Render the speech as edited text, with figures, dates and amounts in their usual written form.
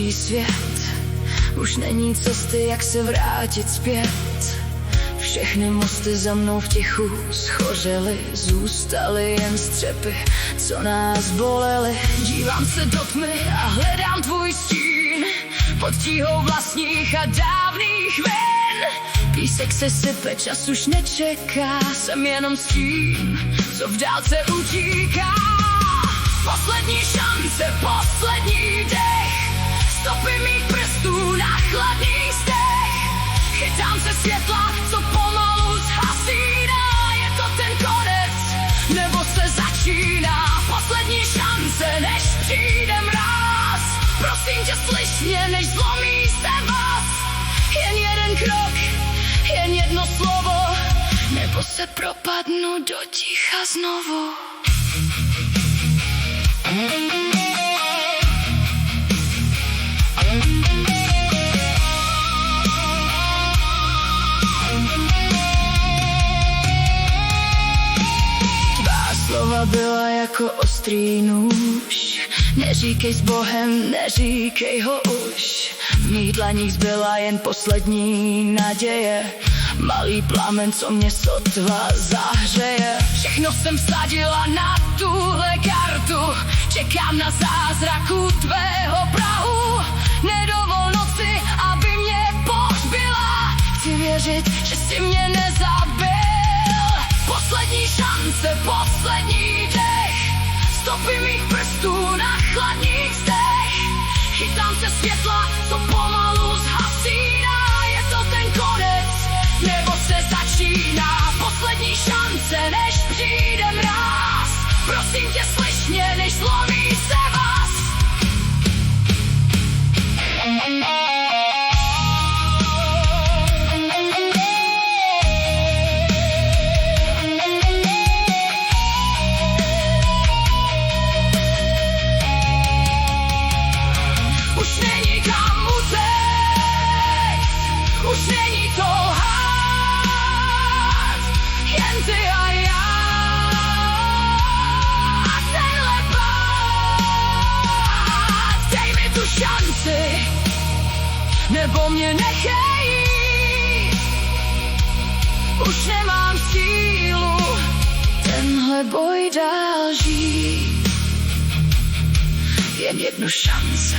končí svět, už není cesty, jak se vrátit zpět. Všechny mosty za mnou v tichu schořely, zůstaly jen střepy, co nás bolely. Dívám se do tmy a hledám tvůj stín pod tíhou vlastních a dávných ven. Písek se sype, čas už nečeká, jsem jenom stín, co v dálce utíká. Poslední šance, poslední dech, stopy mých prstů na chladný stech. Chytám se světla, co pomalu zhasíná. Je to ten konec, nebo se začíná? Poslední šance, než přijde mráz. Prosím tě, slyš mě, než zlomí se vás. Jen jeden krok, jen jedno slovo, nebo se propadnu do ticha znovu. Slova byla jako ostrý nůž, neříkej s Bohem, neříkej ho už. V mých dlaních zbyla jen poslední naděje, malý plamen, co mě sotva zahřeje. Všechno jsem vsadila na tuhle kartu, čekám na zázraku tvého prahu. Nedovol noci, aby mě pohřbila, chci věřit, že si mě nezabil. Poslední šance, poslední dech, stopy mých prstů na chladných stech. Chytám se světla, co pomalu zhasíná. Je to ten konec, nebo se začíná? Poslední šance, než přijde mráz. Prosím tě, slyš mě, než zlomí se vás. Už není to lhát, jen ty a já a tenhle pád. Dej mi tu šanci, nebo mě nechej jít. Už nemám sílu tenhle boj dál žít. Jen jednu šanci.